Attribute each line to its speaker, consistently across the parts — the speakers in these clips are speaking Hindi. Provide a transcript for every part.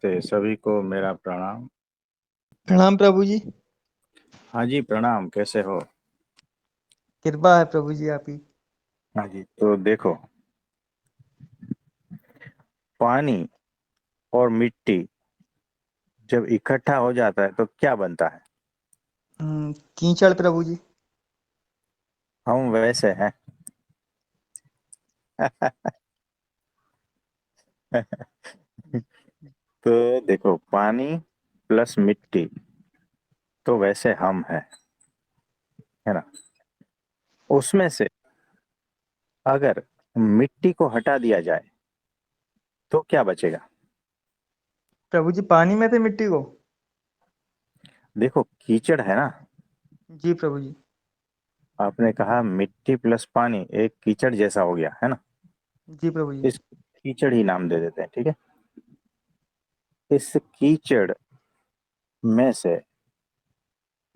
Speaker 1: नमस्ते सभी को मेरा प्रणाम।
Speaker 2: प्रणाम प्रभु जी।
Speaker 1: हाँ जी, प्रणाम। कैसे हो?
Speaker 2: कृपा है प्रभु जी आपकी।
Speaker 1: हाँ जी, तो देखो, पानी और मिट्टी जब इकट्ठा हो जाता है तो क्या बनता है?
Speaker 2: कीचड़ प्रभु जी।
Speaker 1: हम वैसे हैं। तो देखो, पानी प्लस मिट्टी तो वैसे हम हैं, है ना? उसमें से अगर मिट्टी को हटा दिया जाए तो क्या बचेगा?
Speaker 2: प्रभु जी पानी में थे मिट्टी को।
Speaker 1: देखो, कीचड़ है ना।
Speaker 2: जी प्रभु जी।
Speaker 1: आपने कहा मिट्टी प्लस पानी एक कीचड़ जैसा हो गया, है ना?
Speaker 2: जी प्रभु जी।
Speaker 1: इस कीचड़ ही नाम दे देते हैं, ठीक है। इस कीचड़ में से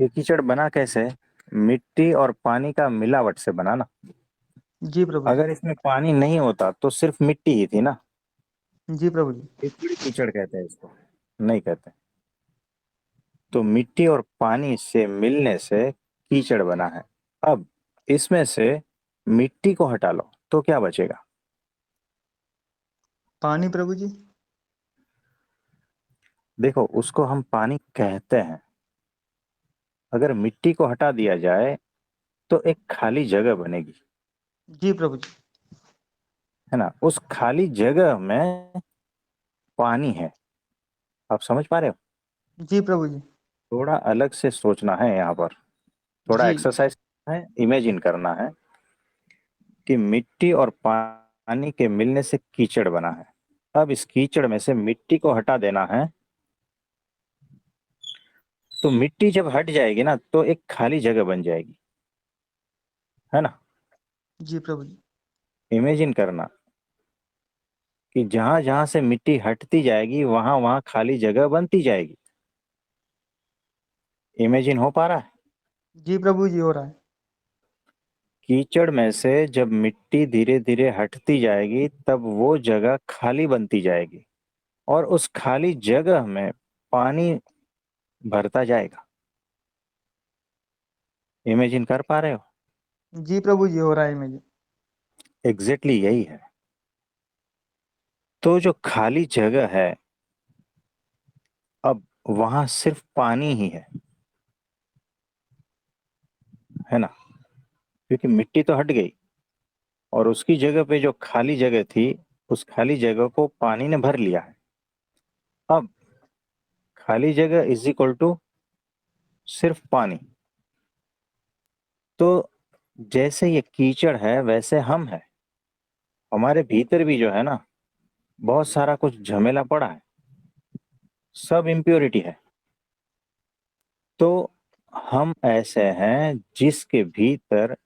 Speaker 1: ये कीचड़ बना कैसे? मिट्टी और पानी का मिलावट से बना ना।
Speaker 2: जी प्रभु जी।
Speaker 1: अगर इसमें पानी नहीं होता तो सिर्फ मिट्टी ही थी ना।
Speaker 2: जी प्रभु जी।
Speaker 1: ये थोड़ी कीचड़ कहते हैं इसको, नहीं कहते। तो मिट्टी और पानी से मिलने से कीचड़ बना है। अब इसमें से मिट्टी को हटा लो तो क्या बचेगा?
Speaker 2: पानी प्रभु जी।
Speaker 1: देखो, उसको हम पानी कहते हैं। अगर मिट्टी को हटा दिया जाए तो एक खाली जगह बनेगी,
Speaker 2: जी प्रभु जी।
Speaker 1: है ना? उस खाली जगह में पानी है। आप समझ पा रहे हो?
Speaker 2: जी प्रभु जी।
Speaker 1: थोड़ा अलग से सोचना है यहाँ पर। थोड़ा
Speaker 2: जी।
Speaker 1: एक्सरसाइज है, इमेजिन करना है कि मिट्टी और पानी के मिलने से कीचड़ बना है। अब इस कीचड़ में से मिट्टी को हटा देना है। तो मिट्टी जब हट जाएगी ना तो एक खाली जगह बन जाएगी, है ना?
Speaker 2: जी प्रभु जी।
Speaker 1: इमेजिन करना कि जहां जहां से मिट्टी हटती जाएगी वहां वहां खाली जगह बनती जाएगी। इमेजिन हो पा रहा है?
Speaker 2: जी प्रभु जी हो रहा है।
Speaker 1: कीचड़ में से जब मिट्टी धीरे धीरे हटती जाएगी तब वो जगह खाली बनती जाएगी और उस खाली जगह में पानी भरता जाएगा। इमेजिन कर पा रहे हो?
Speaker 2: जी प्रभु जी हो रहा है मुझे।
Speaker 1: एग्जैक्टली यही है। तो जो खाली जगह अब वहां सिर्फ पानी ही है ना? क्योंकि मिट्टी तो हट गई और उसकी जगह पे जो खाली जगह थी उस खाली जगह को पानी ने भर लिया है। अब खाली जगह इज इक्वल टू सिर्फ पानी। तो जैसे ये कीचड़ है वैसे हम हैं। हमारे भीतर भी जो है ना, बहुत सारा कुछ झमेला पड़ा है। सब इम्प्योरिटी है। तो हम ऐसे हैं जिसके भीतर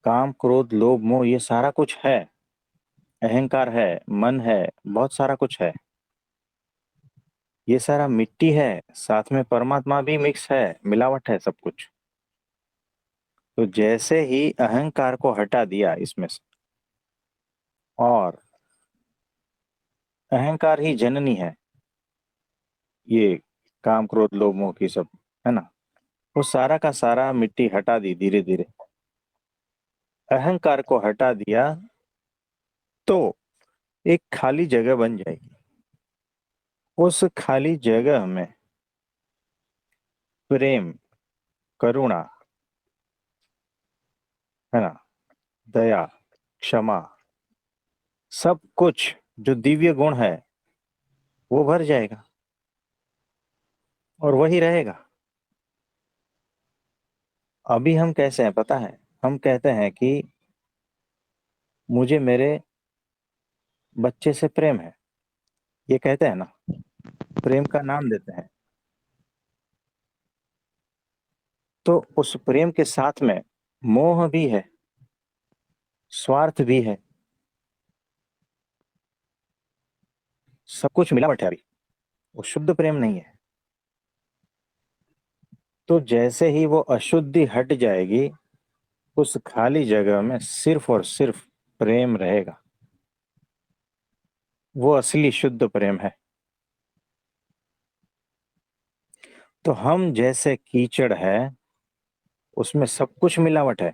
Speaker 1: काम क्रोध लोभ मोह ये सारा कुछ है। अहंकार है, मन है, बहुत सारा कुछ है। ये सारा मिट्टी है, साथ में परमात्मा भी मिक्स है, मिलावट है सब कुछ। तो जैसे ही अहंकार को हटा दिया इसमें से, और अहंकार ही जननी है ये काम क्रोध लोभ मोह की सब, है ना? वो सारा का सारा मिट्टी हटा दी धीरे धीरे। अहंकार को हटा दिया तो एक खाली जगह बन जाएगी। उस खाली जगह में प्रेम, करुणा, है ना, दया, क्षमा, सब कुछ जो दिव्य गुण है वो भर जाएगा और वही रहेगा। अभी हम कैसे हैं पता है? हम कहते हैं कि मुझे मेरे बच्चे से प्रेम है, ये कहते हैं ना, प्रेम का नाम देते हैं। तो उस प्रेम के साथ में मोह भी है, स्वार्थ भी है, सब कुछ मिलावट है अभी। वो शुद्ध प्रेम नहीं है। तो जैसे ही वो अशुद्धि हट जाएगी उस खाली जगह में सिर्फ और सिर्फ प्रेम रहेगा। वो असली शुद्ध प्रेम है। तो हम जैसे कीचड़ है, उसमें सब कुछ मिलावट है।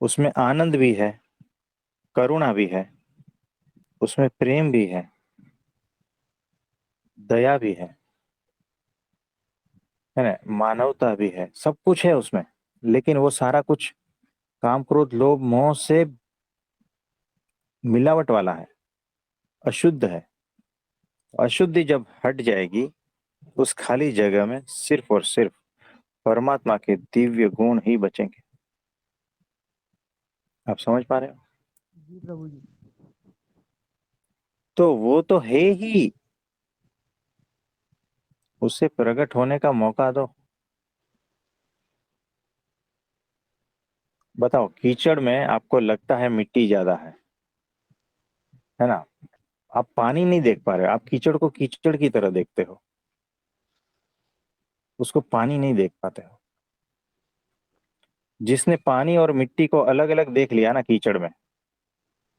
Speaker 1: उसमें आनंद भी है, करुणा भी है, उसमें प्रेम भी है, दया भी है ना, मानवता भी है, सब कुछ है उसमें। लेकिन वो सारा कुछ काम, क्रोध, लोभ, मोह से मिलावट वाला है, अशुद्ध है। अशुद्धि जब हट जाएगी, उस खाली जगह में सिर्फ और सिर्फ परमात्मा के दिव्य गुण ही बचेंगे। आप समझ पा रहे हो?
Speaker 2: जी प्रभु जी।
Speaker 1: तो वो तो है ही, उससे प्रकट होने का मौका दो। बताओ, कीचड़ में आपको लगता है मिट्टी ज्यादा है ना? आप पानी नहीं देख पा रहे हो, आप कीचड़ को कीचड़ की तरह देखते हो, उसको पानी नहीं देख पाते हो। जिसने पानी और मिट्टी को अलग अलग देख लिया ना कीचड़ में,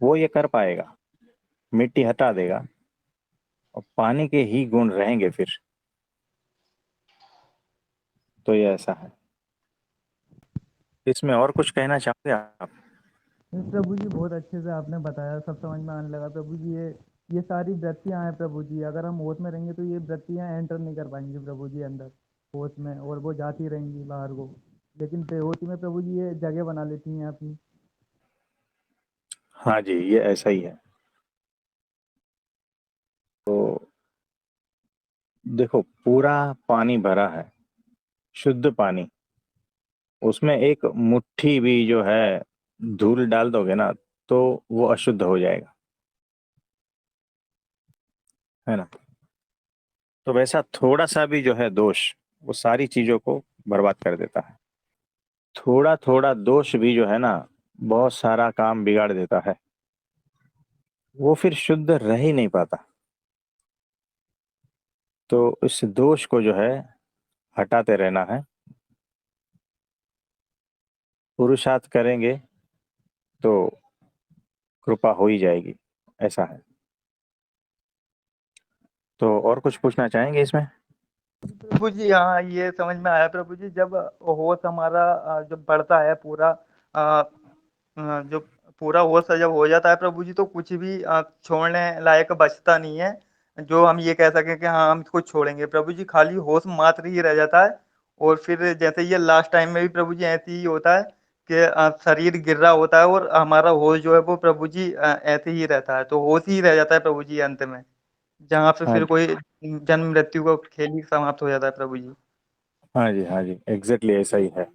Speaker 1: वो ये कर पाएगा। मिट्टी हटा देगा और पानी के ही गुण रहेंगे फिर। तो ये ऐसा है। इसमें और कुछ कहना चाहोगे आप?
Speaker 2: प्रभु जी बहुत अच्छे से आपने बताया, सब समझ में आने लगा प्रभु जी। ये सारी वृत्तियां हैं प्रभु जी, अगर हम होश में रहेंगे तो ये वृत्तियां एंटर नहीं कर पाएंगी प्रभु जी अंदर होश में, और वो जाती रहेंगी बाहर को। लेकिन बेहोशी में प्रभु जी ये जगह बना लेती हैं अपनी।
Speaker 1: हाँ जी, ये ऐसा ही है। तो देखो, पूरा पानी भरा है, शुद्ध पानी। उसमें एक मुट्ठी भी जो है धूल डाल दोगे ना, तो वो अशुद्ध हो जाएगा, है ना? तो वैसा थोड़ा सा भी जो है दोष, वो सारी चीजों को बर्बाद कर देता है। थोड़ा थोड़ा दोष भी जो है ना, बहुत सारा काम बिगाड़ देता है। वो फिर शुद्ध रह ही नहीं पाता। तो इस दोष को जो है हटाते रहना है। पुरुषार्थ करेंगे तो कृपा हो ही जाएगी, ऐसा है। तो और कुछ पूछना चाहेंगे इसमें?
Speaker 2: प्रभु जी हाँ, ये समझ में आया प्रभु जी। जब होश हमारा जब बढ़ता है पूरा, अ, जो पूरा होश जब हो जाता है प्रभु जी, तो कुछ भी छोड़ने लायक बचता नहीं है जो हम ये कह सकें कि हाँ हम इसको छोड़ेंगे प्रभु जी। खाली होश मात्र ही रह जाता है। और फिर जैसे ये लास्ट टाइम में भी प्रभु जी ऐसे ही होता है कि शरीर गिर रहा होता है और हमारा होश जो है वो प्रभु जी ऐसे ही रहता है, तो होश ही रह जाता है प्रभु जी अंत में, जहाँ पे
Speaker 1: हाँ
Speaker 2: फिर
Speaker 1: जी,
Speaker 2: कोई जन्म मृत्यु का खेल ही समाप्त हो जाता है प्रभु जी।
Speaker 1: हाँ जी, हाँ जी, एग्जैक्टली ऐसा ही है।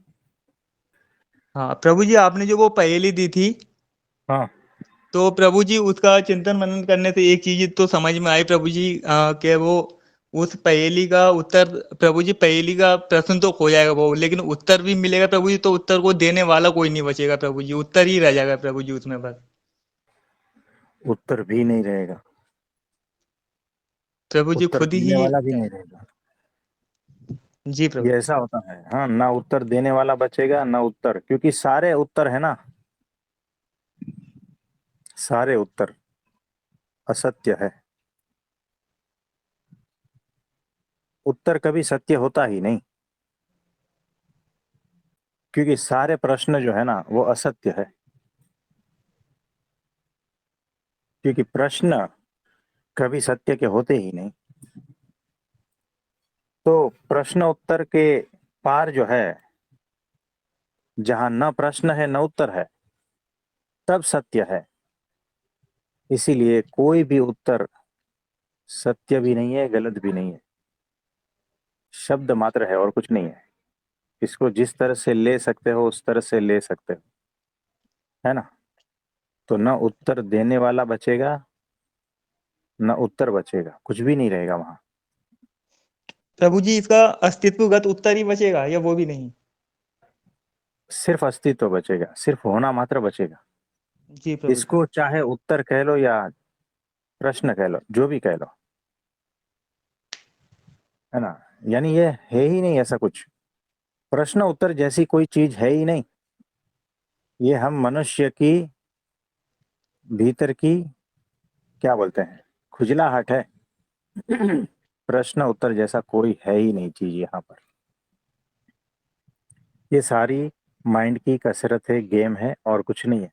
Speaker 2: हाँ प्रभु जी, आपने जो वो पहेली दी थी,
Speaker 1: हाँ,
Speaker 2: तो प्रभु जी उसका चिंतन मनन करने से एक चीज तो समझ में आई प्रभु जी, कि वो उस पहेली का उत्तर, प्रभु जी पहेली का प्रश्न तो खो जाएगा वो, लेकिन उत्तर भी मिलेगा प्रभु जी, तो उत्तर को देने वाला कोई नहीं बचेगा प्रभु जी, उत्तर ही रह जाएगा प्रभु जी उसमें बस।
Speaker 1: उत्तर भी नहीं रहेगा,
Speaker 2: प्रभु जी
Speaker 1: उत्तर
Speaker 2: खुद
Speaker 1: देने
Speaker 2: ही।
Speaker 1: वाला भी नहीं रहेगा।
Speaker 2: जी
Speaker 1: ये
Speaker 2: प्रभु।
Speaker 1: ऐसा होता है, हाँ, ना उत्तर देने वाला बचेगा ना उत्तर, क्योंकि सारे उत्तर है ना, सारे उत्तर असत्य है। उत्तर कभी सत्य होता ही नहीं, क्योंकि सारे प्रश्न जो है ना वो असत्य है। क्योंकि प्रश्न कभी सत्य के होते ही नहीं। तो प्रश्न उत्तर के पार जो है, जहां न प्रश्न है न उत्तर है, तब सत्य है। इसीलिए कोई भी उत्तर सत्य भी नहीं है, गलत भी नहीं है, शब्द मात्र है और कुछ नहीं है। इसको जिस तरह से ले सकते हो उस तरह से ले सकते हो, है ना? तो न उत्तर देने वाला बचेगा, न उत्तर बचेगा, कुछ भी नहीं रहेगा वहां।
Speaker 2: प्रभु जी इसका अस्तित्वगत उत्तर ही बचेगा या वो भी नहीं?
Speaker 1: सिर्फ अस्तित्व बचेगा, सिर्फ होना मात्र बचेगा।
Speaker 2: जी प्रभु जी।
Speaker 1: इसको चाहे उत्तर कह लो या प्रश्न कह लो, जो भी कह लो, है ना? यानी ये है ही नहीं ऐसा कुछ। प्रश्न उत्तर जैसी कोई चीज है ही नहीं। ये हम मनुष्य की भीतर की क्या बोलते हैं, खुजलाहट है। प्रश्न उत्तर जैसा कोई है ही नहीं चीज यहाँ पर। ये सारी माइंड की कसरत है, गेम है, और कुछ नहीं है।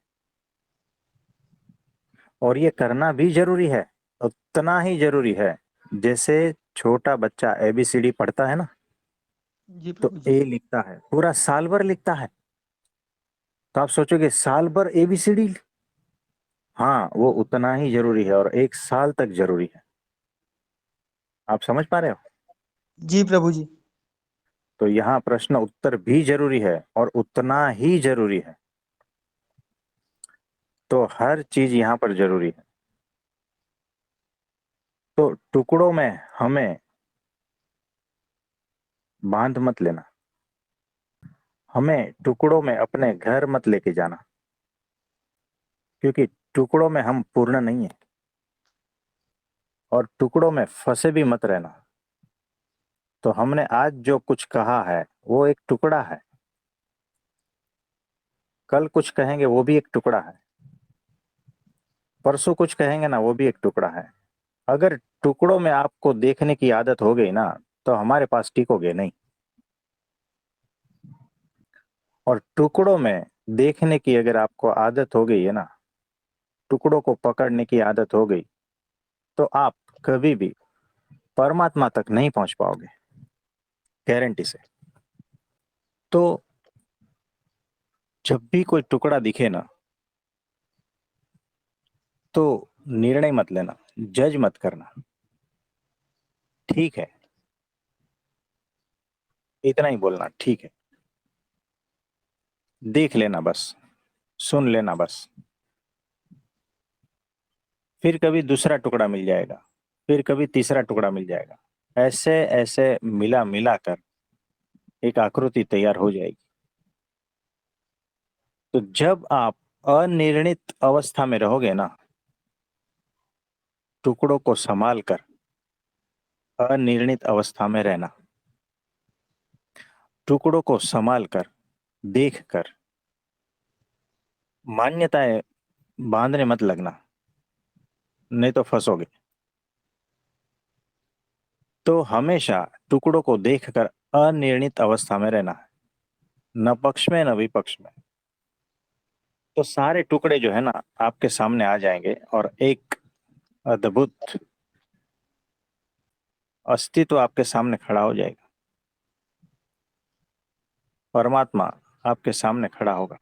Speaker 1: और ये करना भी जरूरी है, उतना ही जरूरी है जैसे छोटा बच्चा एबीसीडी पढ़ता है ना,
Speaker 2: जी
Speaker 1: तो
Speaker 2: प्रभु जी।
Speaker 1: ए लिखता है, पूरा साल भर लिखता है। तो आप सोचोगे साल भर एबीसीडी, हाँ वो उतना ही जरूरी है और 1 साल तक जरूरी है। आप समझ पा रहे हो?
Speaker 2: जी प्रभु जी।
Speaker 1: तो यहाँ प्रश्न उत्तर भी जरूरी है और उतना ही जरूरी है। तो हर चीज यहाँ पर जरूरी है। तो टुकड़ों में हमें बांध मत लेना, हमें टुकड़ों में अपने घर मत लेके जाना, क्योंकि टुकड़ों में हम पूर्ण नहीं है। और टुकड़ों में फंसे भी मत रहना। तो हमने आज जो कुछ कहा है वो एक टुकड़ा है, कल कुछ कहेंगे वो भी एक टुकड़ा है, परसों कुछ कहेंगे ना वो भी एक टुकड़ा है। अगर टुकड़ों में आपको देखने की आदत हो गई ना, तो हमारे पास टिकोगे नहीं। और टुकड़ों में देखने की अगर आपको आदत हो गई है ना, टुकड़ों को पकड़ने की आदत हो गई, तो आप कभी भी परमात्मा तक नहीं पहुंच पाओगे, गारंटी से। तो जब भी कोई टुकड़ा दिखे ना, तो निर्णय मत लेना, जज मत करना। ठीक है, इतना ही बोलना, ठीक है, देख लेना बस, सुन लेना बस। फिर कभी दूसरा टुकड़ा मिल जाएगा, फिर कभी तीसरा टुकड़ा मिल जाएगा। ऐसे ऐसे मिला मिला कर एक आकृति तैयार हो जाएगी। तो जब आप अनिर्णित अवस्था में रहोगे ना, टुकड़ों को संभाल कर अनिर्णित अवस्था में रहना, टुकड़ों को संभाल कर, देख कर, मान्यताएं बांधने मत लगना, नहीं तो फंसोगे। तो हमेशा टुकड़ों को देखकर अनिर्णित अवस्था में रहना है, न पक्ष में न विपक्ष में। तो सारे टुकड़े जो है ना आपके सामने आ जाएंगे और एक अद्भुत अस्तित्व आपके सामने खड़ा हो जाएगा। परमात्मा आपके सामने खड़ा होगा।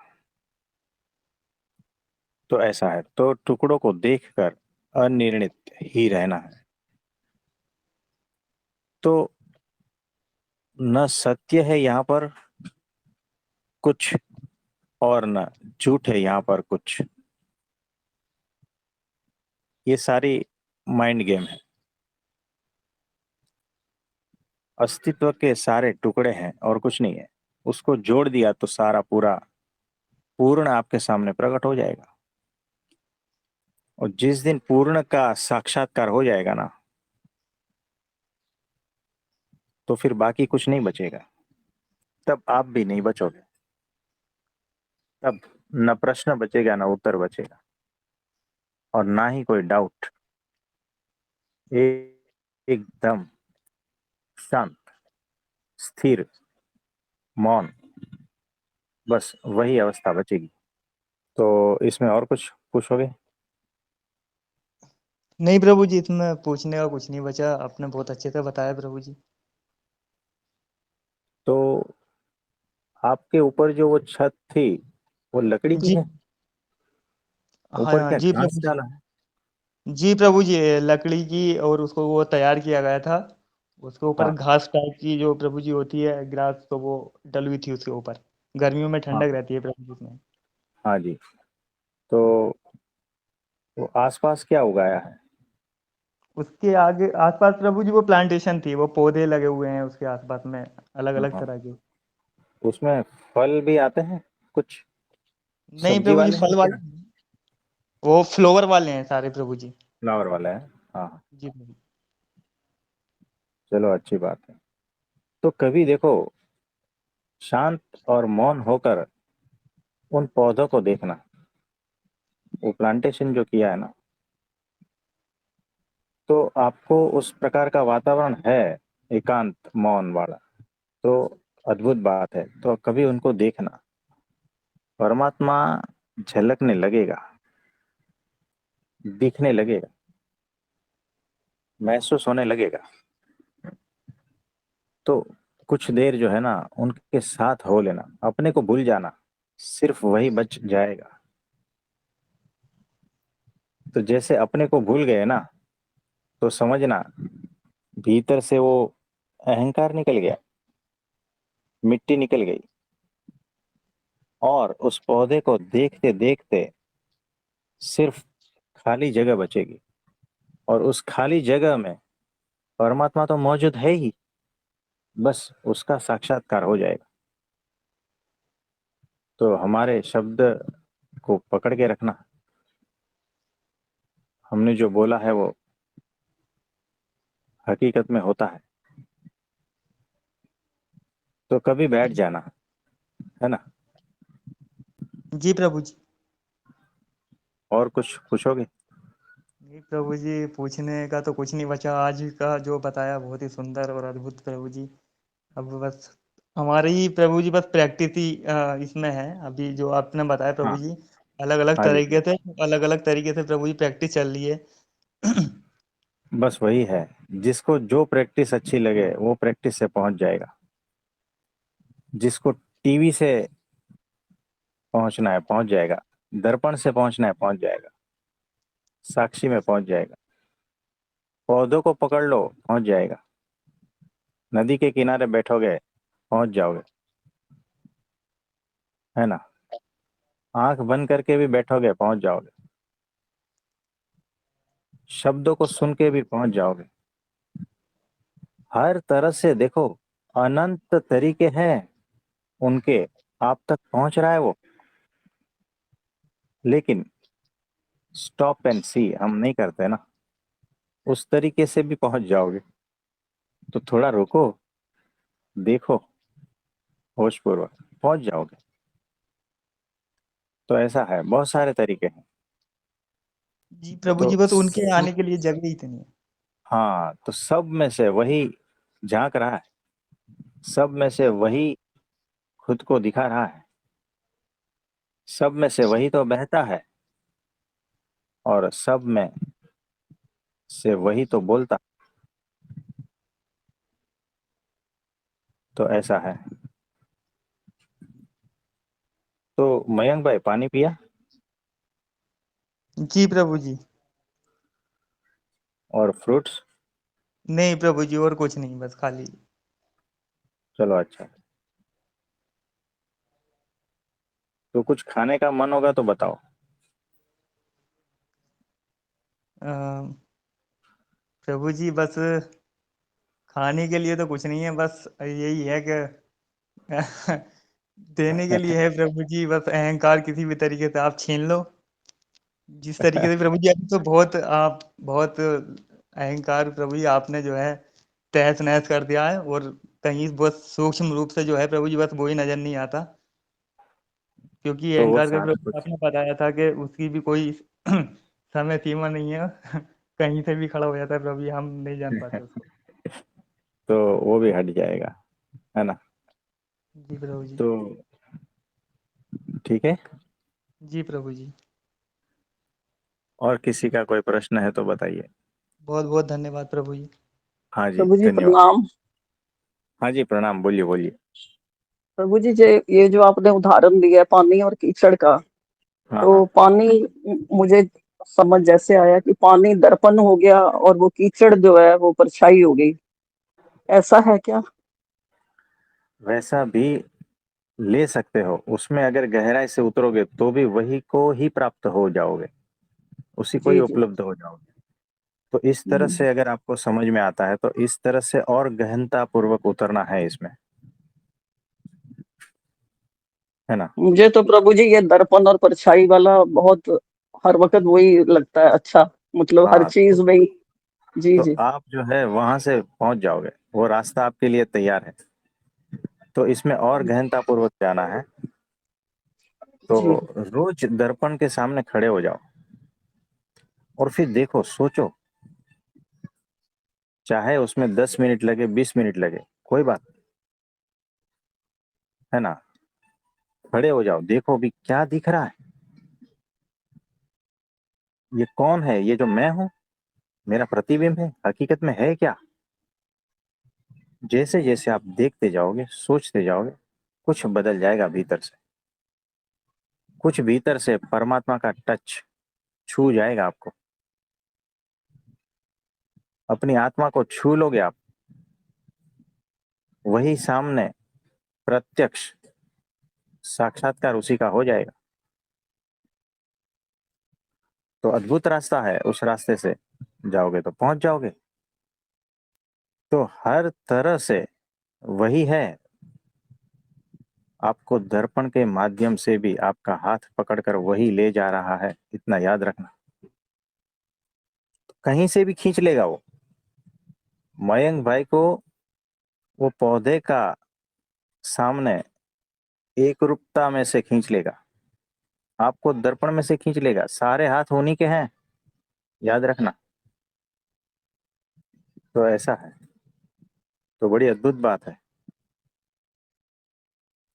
Speaker 1: तो ऐसा है, तो टुकड़ों को देखकर अनिर्णित ही रहना है। तो न सत्य है यहाँ पर कुछ, और न झूठ है यहाँ पर कुछ। ये सारी माइंड गेम है। अस्तित्व के सारे टुकड़े हैं और कुछ नहीं है। उसको जोड़ दिया तो सारा पूरा पूर्ण आपके सामने प्रकट हो जाएगा। और जिस दिन पूर्ण का साक्षात्कार हो जाएगा ना, तो फिर बाकी कुछ नहीं बचेगा। तब आप भी नहीं बचोगे। तब न प्रश्न बचेगा, न उत्तर बचेगा, और ना ही कोई डाउट। एकदम शांत, स्थिर, मौन, बस वही अवस्था बचेगी। तो इसमें और कुछ पूछोगे?
Speaker 2: नहीं प्रभु जी, इसमें पूछने का कुछ नहीं बचा, आपने बहुत अच्छे से बताया प्रभु जी।
Speaker 1: तो आपके ऊपर जो वो छत थी, वो लकड़ी की
Speaker 2: जी।
Speaker 1: है?
Speaker 2: हाँ
Speaker 1: ऊपर
Speaker 2: हाँ
Speaker 1: क्या
Speaker 2: जी
Speaker 1: घास
Speaker 2: प्रभु जी।
Speaker 1: डाला है?
Speaker 2: जी प्रभु जी, लकड़ी की, और उसको वो तैयार किया गया था। उसके ऊपर
Speaker 1: हाँ
Speaker 2: घास टाइप की जो प्रभु जी होती है, ग्रास, तो वो डली हुई थी उसके ऊपर। गर्मियों में
Speaker 1: हाँ
Speaker 2: ठंडक रहती है प्रभु जी उसमें।
Speaker 1: हाँ जी। तो वो आसपास क्या उगाया है?
Speaker 2: उसके आगे आसपास प्रभु जी वो प्लांटेशन थी, वो पौधे लगे हुए हैं उसके आसपास में, अलग अलग
Speaker 1: हाँ,
Speaker 2: तरह के।
Speaker 1: उसमें फल भी आते हैं कुछ?
Speaker 2: नहीं
Speaker 1: सब्जी
Speaker 2: प्रभु जी,
Speaker 1: वाले हैं
Speaker 2: फल
Speaker 1: क्या?
Speaker 2: वाले नहीं। वो फ्लोवर वाले हैं सारे प्रभु जी।
Speaker 1: फ्लावर वाला है। हाँ हाँ,
Speaker 2: जी प्रभु।
Speaker 1: चलो अच्छी बात है। तो कभी देखो, शांत और मौन होकर उन पौधों को देखना, वो प्लांटेशन जो किया है ना, तो आपको उस प्रकार का वातावरण है, एकांत मौन वाला, तो अद्भुत बात है। तो कभी उनको देखना, परमात्मा झलकने लगेगा, दिखने लगेगा, महसूस होने लगेगा। तो कुछ देर जो है ना, उनके साथ हो लेना, अपने को भूल जाना, सिर्फ वही बच जाएगा। तो जैसे अपने को भूल गए ना, तो समझना भीतर से वो अहंकार निकल गया, मिट्टी निकल गई, और उस पौधे को देखते देखते सिर्फ खाली जगह बचेगी। और उस खाली जगह में परमात्मा तो मौजूद है ही, बस उसका साक्षात्कार हो जाएगा। तो हमारे शब्द को पकड़ के रखना, हमने जो बोला है वो हकीकत में होता है। तो कभी बैठ जाना, है ना।
Speaker 2: जी प्रभु जी।
Speaker 1: और कुछ पूछोगे?
Speaker 2: नहीं प्रभु जी, पूछने का तो कुछ नहीं बचा। आज का जो बताया बहुत ही सुंदर और अद्भुत प्रभु जी। अब बस हमारी प्रभु जी बस प्रैक्टिस ही इसमें है। अभी जो आपने बताया प्रभु
Speaker 1: हाँ।
Speaker 2: जी, अलग अलग
Speaker 1: हाँ जी।
Speaker 2: तरीके से, अलग अलग तरीके से प्रभु जी प्रैक्टिस चल रही है।
Speaker 1: बस वही है, जिसको जो प्रैक्टिस अच्छी लगे वो प्रैक्टिस से पहुंच जाएगा। जिसको टीवी से पहुंचना है पहुंच जाएगा, दर्पण से पहुंचना है पहुंच जाएगा, साक्षी में पहुंच जाएगा। पौधों को पकड़ लो, पहुंच जाएगा। नदी के किनारे बैठोगे, पहुंच जाओगे, है ना। आंख बंद करके भी बैठोगे, पहुंच जाओगे। शब्दों को सुन के भी पहुंच जाओगे। हर तरह से देखो, अनंत तरीके हैं उनके, आप तक पहुंच रहा है वो। लेकिन स्टॉप एंड सी हम नहीं करते ना, उस तरीके से भी पहुंच जाओगे। तो थोड़ा रुको, देखो, होश पूर्वक पहुंच जाओगे। तो ऐसा है, बहुत सारे तरीके हैं।
Speaker 2: जी प्रभु
Speaker 1: तो
Speaker 2: जी, बस उनके आने के लिए जगह ही इतनी है।
Speaker 1: हाँ, तो सब में से वही झांक रहा है, सब में से वही खुद को दिखा रहा है, सब में से वही तो बहता है, और सब में से वही तो बोलता। तो ऐसा है। तो मयंक भाई, पानी पिया?
Speaker 2: जी प्रभु जी।
Speaker 1: और फ्रूट्स?
Speaker 2: नहीं प्रभु जी, और कुछ नहीं, बस खाली।
Speaker 1: चलो अच्छा। तो कुछ खाने का मन होगा तो बताओ।
Speaker 2: अ, प्रभु जी बस खाने के लिए तो कुछ नहीं है, बस यही है कि देने के लिए है प्रभु जी। बस अहंकार किसी भी तरीके से आप छीन लो। जिस तरीके से प्रभु जी, अभी तो बहुत आप बहुत अहंकार प्रभु जी आपने जो है तहस नहस कर दिया है। और कहीं बहुत सूक्ष्म रूप से जो है प्रभु जी, बस वो ही नजर नहीं आता। क्योंकि
Speaker 1: तो वो
Speaker 2: अहंकार का
Speaker 1: सारा
Speaker 2: प्रभु
Speaker 1: कुछ,
Speaker 2: आपने बताया था कि उसकी भी कोई समय सीमा नहीं है। कहीं से भी खड़ा हो जाता है प्रभु जी, हम नहीं जान पाते उसको।
Speaker 1: तो वो भी हट जाएगा, है ना।
Speaker 2: जी प्रभु जी।
Speaker 1: तो ठीक है।
Speaker 2: जी प्रभु जी।
Speaker 1: और किसी का कोई प्रश्न है तो बताइए।
Speaker 2: बहुत बहुत धन्यवाद प्रभु जी।
Speaker 1: हाँ जी,
Speaker 3: प्रभु जी
Speaker 1: धन्यवाद।
Speaker 3: प्रणाम।
Speaker 1: हाँ जी, प्रणाम, बोलिए बोलिए।
Speaker 3: प्रभु जी, ये जो आपने उदाहरण दिया है पानी और कीचड़ का,
Speaker 1: हाँ
Speaker 3: तो
Speaker 1: हाँ।
Speaker 3: पानी मुझे समझ जैसे आया कि पानी दर्पण हो गया और वो कीचड़ जो है वो परछाई हो गई। ऐसा है क्या?
Speaker 1: वैसा भी ले सकते हो, उसमें अगर गहराई से उतरोगे तो भी वही को ही प्राप्त हो जाओगे, उसी को ही
Speaker 3: जी जी।
Speaker 1: उपलब्ध हो जाओगे। तो इस तरह
Speaker 3: हम्म।
Speaker 1: से अगर आपको समझ में आता है, तो इस तरह से और गहनता पूर्वक उतरना है इसमें, है ना।
Speaker 3: मुझे तो प्रभु जी ये दर्पण और परछाई वाला बहुत हर वक्त वही लगता है अच्छा, मतलब हर
Speaker 1: हाँ,
Speaker 3: चीज में ही। जी
Speaker 1: तो
Speaker 3: जी।
Speaker 1: आप जो है वहां से पहुंच जाओगे, वो रास्ता आपके लिए तैयार है। तो इसमें और गहनता पूर्वक जाना है। तो
Speaker 3: जी
Speaker 1: रोज दर्पण के सामने खड़े हो जाओ, और फिर देखो, सोचो चाहे उसमें 10 मिनट लगे, 20 मिनट लगे, कोई बात नहीं, है ना। खड़े हो जाओ, देखो भी क्या दिख रहा है, ये कौन है, ये जो मैं हूं, मेरा प्रतिबिंब है, हकीकत में है क्या। जैसे जैसे आप देखते जाओगे, सोचते जाओगे, कुछ बदल जाएगा भीतर से, कुछ भीतर से परमात्मा का टच छू जाएगा आपको, अपनी आत्मा को छू लोगे आप, वही सामने प्रत्यक्ष साक्षात्कार उसी का हो जाएगा। तो अद्भुत रास्ता है, उस रास्ते से जाओगे तो पहुंच जाओगे। तो हर तरह से वही है, आपको दर्पण के माध्यम से भी आपका हाथ पकड़कर वही ले जा रहा है, इतना याद रखना। कहीं से भी खींच लेगा वो, मयंक भाई को वो पौधे का सामने एक रूपता में से खींच लेगा, आपको दर्पण में से खींच लेगा, सारे हाथ उन्हीं के हैं, याद रखना। तो ऐसा है, तो बड़ी अद्भुत बात है।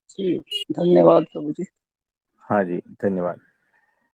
Speaker 3: जी, धन्यवाद प्रभु जी।
Speaker 1: हाँ जी, धन्यवाद।